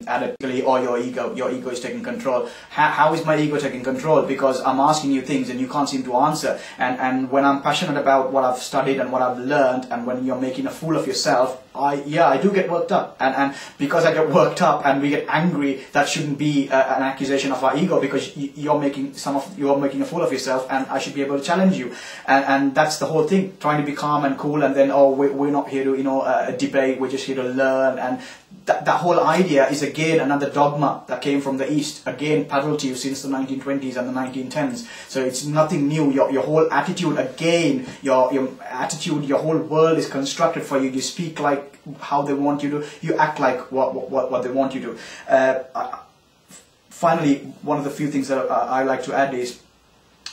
adequately, or your ego is taking control. How is my ego taking control? Because I'm asking you things and you can't seem to answer. And when I'm passionate about what I've studied and what I've learned, and when you're making a fool of yourself, I do get worked up. And because I get worked up and we get angry, that shouldn't be an accusation of our ego, because you're making a fool of yourself, and I should be able to challenge you. And that's the whole thing, trying to be calm and cool, and then, oh, we're not here to debate, we're just here to learn. And that whole idea is again another dogma that came from the East, again paddled to you since the 1920s and the 1910s. So it's nothing new. Your whole attitude, again, your attitude, your whole world is constructed for you. You speak like how they want you to, you act like what they want you to. Finally, one of the few things that I like to add is,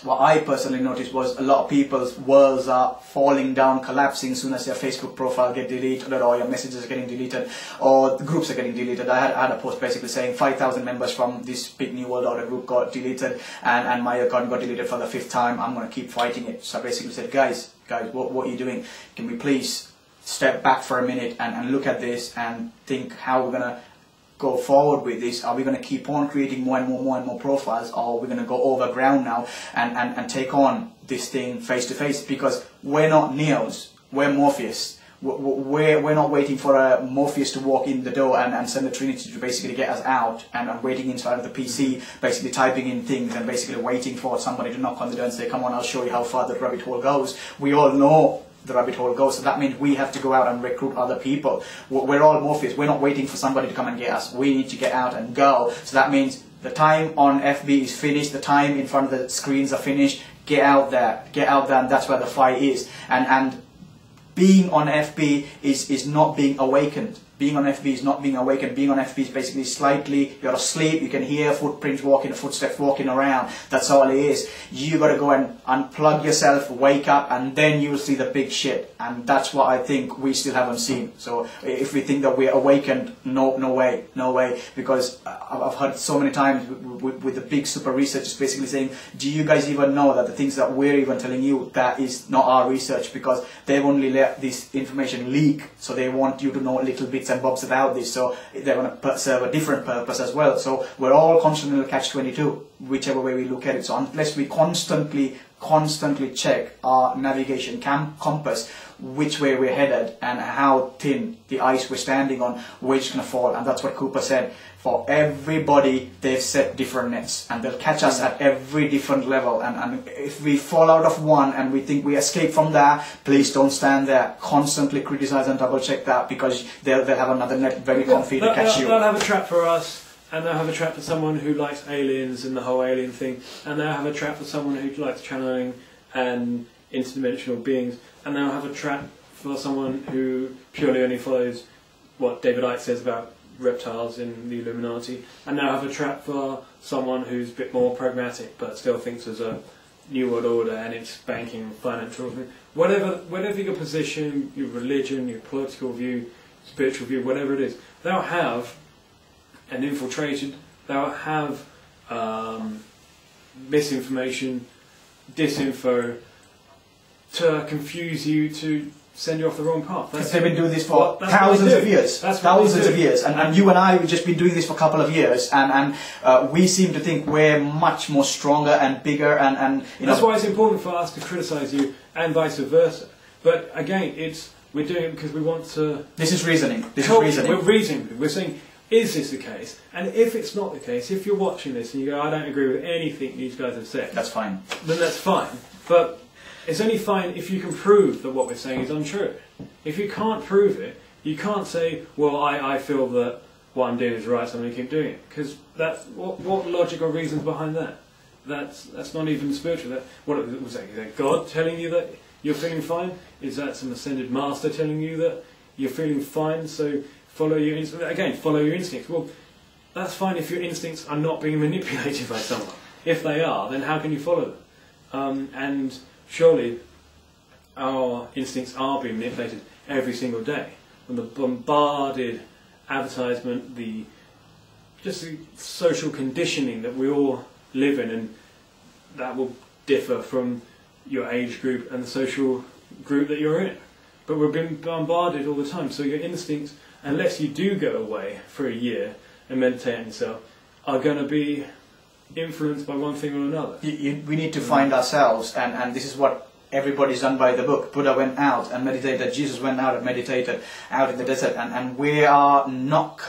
what I personally noticed was a lot of people's worlds are falling down, collapsing as soon as their Facebook profile get deleted, or your messages are getting deleted, or the groups are getting deleted. I had a post basically saying 5,000 members from this big New World Order group got deleted, and my account got deleted for the 5th time. I'm going to keep fighting it. So I basically said, guys, what are you doing? Can we please step back for a minute and look at this and think how we're going to go forward with this? Are we going to keep on creating more and more profiles, or are we going to go over ground now and take on this thing face to face? Because we're not Neos, we're Morpheus. We're not waiting for a Morpheus to walk in the door and send the Trinity to basically get us out, and I'm waiting inside of the PC, basically typing in things and basically waiting for somebody to knock on the door and say, come on, I'll show you how far the rabbit hole goes. We all know the rabbit hole goes, so that means we have to go out and recruit other people. We're all Morpheus. We're not waiting for somebody to come and get us. We need to get out and go. So that means the time on FB is finished, the time in front of the screens are finished. Get out there, and that's where the fight is. And being on FB is not being awakened. Being on FB is not being awakened. Being on FB is basically slightly, you're asleep, you can hear footprints walking, footsteps walking around. That's all it is. You got to go and unplug yourself, wake up, and then you'll see the big shit. And that's what I think we still haven't seen. So if we think that we're awakened, no way. Because I've heard so many times with the big super researchers basically saying, do you guys even know that the things that we're even telling you, that is not our research, because they've only let this information leak, so they want you to know little bits and bobs about this, so they're going to serve a different purpose as well. So we're all constantly in a catch-22, whichever way we look at it. So unless we constantly check our navigation compass, which way we're headed and how thin the ice we're standing on, we're just going to fall. And that's what Cooper said. For everybody, they've set different nets, and they'll catch us at every different level. And if we fall out of one and we think we escape from that, please don't stand there. Constantly criticize and double check that, because they'll have another net very comfy to catch you. They'll have a trap for us. And they'll have a trap for someone who likes aliens and the whole alien thing. And they'll have a trap for someone who likes channeling and interdimensional beings. And they'll have a trap for someone who purely only follows what David Icke says about reptiles in the Illuminati. And they'll have a trap for someone who's a bit more pragmatic but still thinks there's a New World Order and it's banking, financial thing. Whatever your position, your religion, your political view, spiritual view, whatever it is, they'll have and infiltrated, they'll have misinformation, disinfo to confuse you, to send you off the wrong path. Because they've been doing this for thousands of years. Thousands of years. And you and I have just been doing this for a couple of years, and we seem to think we're much more stronger and bigger, and you know. That's why it's important for us to criticise you and vice versa. But again, we're doing it because we want to. This is reasoning. We're reasoning. We're saying, is this the case? And if it's not the case, if you're watching this and you go, I don't agree with anything these guys have said, that's fine. Then that's fine. But it's only fine if you can prove that what we're saying is untrue. If you can't prove it, you can't say, well, I feel that what I'm doing is right, so I'm going to keep doing it. Because what logical reasons behind that? That's not even spiritual. What was that? Is that God telling you that you're feeling fine? Is that some ascended master telling you that you're feeling fine? So follow your instincts. Again, follow your instincts. Well, that's fine if your instincts are not being manipulated by someone. If they are, then how can you follow them? And surely our instincts are being manipulated every single day. From the bombarded advertisement, just the social conditioning that we all live in, and that will differ from your age group and the social group that you're in. But we're being bombarded all the time, so your instincts, unless you do go away for a year and meditating yourself are going to be influenced by one thing or another. We need to find ourselves, and this is what everybody's done by the book. Buddha went out and meditated, Jesus went out and meditated out in the desert, and we are not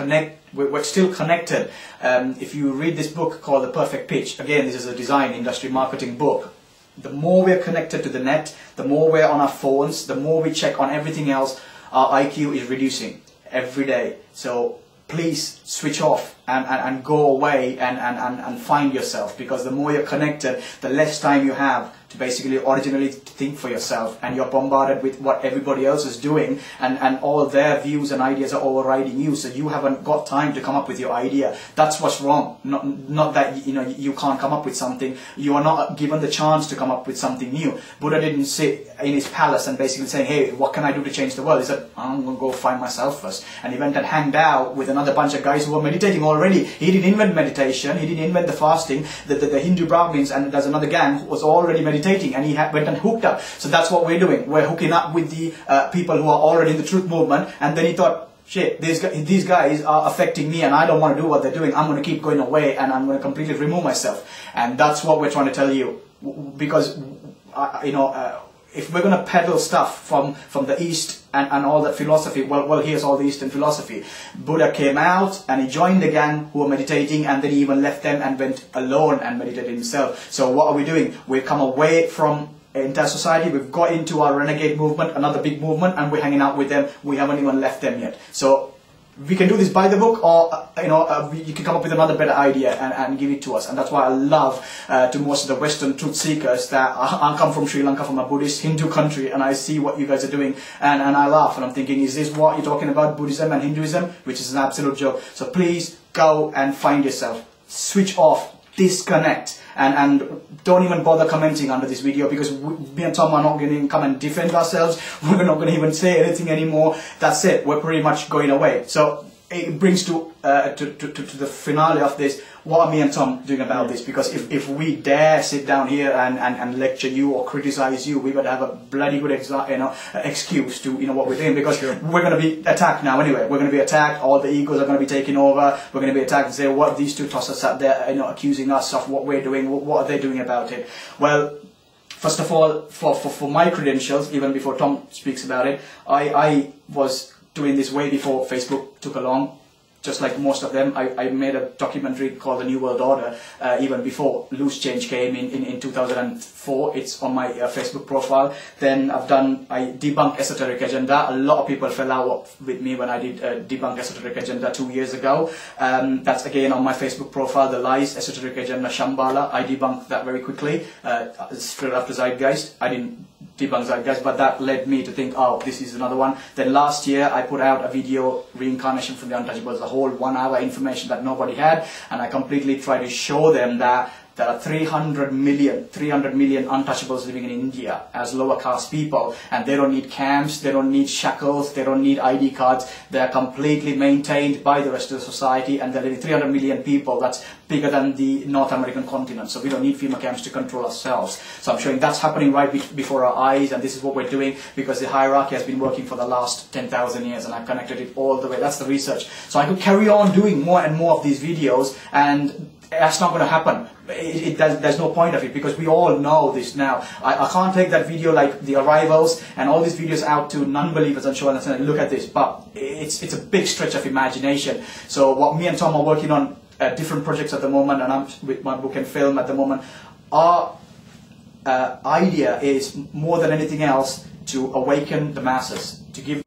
we're still connected. If you read this book called The Perfect Pitch, again, this is a design industry marketing book. The more we're connected to the net, the more we're on our phones, the more we check on everything else, our IQ is reducing every day. So please switch off and go away and find yourself, because the more you're connected, the less time you have to basically originally think for yourself, and you're bombarded with what everybody else is doing, and all their views and ideas are overriding you, so you haven't got time to come up with your idea. That's what's wrong. Not that you can't come up with something, you are not given the chance to come up with something new. Buddha didn't sit in his palace and basically say, hey, what can I do to change the world? He said, I'm going to go find myself first. And he went and hanged out with another bunch of guys who were meditating already. He didn't invent meditation, he didn't invent the fasting. The Hindu Brahmins, and there's another gang who was already meditating, and he went and hooked up. So that's what we're doing. We're hooking up with the people who are already in the truth movement, and then he thought, shit, these guys are affecting me and I don't want to do what they're doing. I'm going to keep going away and I'm going to completely remove myself. And that's what we're trying to tell you. Because, if we're going to peddle stuff from the East and all that philosophy, well, here's all the Eastern philosophy. Buddha came out and he joined the gang who were meditating, and then he even left them and went alone and meditated himself. So what are we doing? We've come away from entire society, we've got into our renegade movement, another big movement, and we're hanging out with them. We haven't even left them yet. So we can do this by the book, or you can come up with another better idea and give it to us. And that's why I love to most of the Western truth seekers that I come from Sri Lanka, from a Buddhist Hindu country, and I see what you guys are doing, and I laugh, and I'm thinking, is this what you're talking about, Buddhism and Hinduism? Which is an absolute joke. So please go and find yourself, switch off, disconnect, and don't even bother commenting under this video, because me and Tom are not going to come and defend ourselves. We're not going to even say anything anymore. That's it. We're pretty much going away. So it brings to the finale of this. What are me and Tom doing about this? Because if we dare sit down here and lecture you or criticize you, we would have a bloody good excuse to what we're doing, because we're going to be attacked now anyway. We're going to be attacked. All the egos are going to be taken over. We're going to be attacked and say, what, these two tossers sat there accusing us of what we're doing. What are they doing about it? Well, first of all, for my credentials, even before Tom speaks about it, I was doing this way before Facebook took along. Just like most of them, I made a documentary called The New World Order, even before Loose Change came in 2004. It's on my Facebook profile. Then I debunked Esoteric Agenda. A lot of people fell out with me when I did debunk Esoteric Agenda 2 years ago. That's again on my Facebook profile, The Lies, Esoteric Agenda, Shambhala. I debunked that very quickly, straight after Zeitgeist. I didn't debunk Zeitgeist, but that led me to think, oh, this is another one. Then last year I put out a video, Reincarnation from the Untouchables, a whole 1 hour information that nobody had, and I completely tried to show them that there are 300 million untouchables living in India as lower caste people, and they don't need camps, they don't need shackles, they don't need ID cards. They are completely maintained by the rest of the society, and they're living 300 million people. That's bigger than the North American continent, so we don't need FEMA camps to control ourselves. So I'm showing that's happening right before our eyes, and this is what we're doing, because the hierarchy has been working for the last 10,000 years, and I've connected it all the way. That's the research. So I could carry on doing more and more of these videos, and that's not going to happen. There's no point of it, because we all know this now. I can't take that video like the arrivals and all these videos out to non-believers and show them, and look at this, but it's a big stretch of imagination. So what me and Tom are working on, different projects at the moment, and I'm with my book and film at the moment, our idea is more than anything else to awaken the masses, to give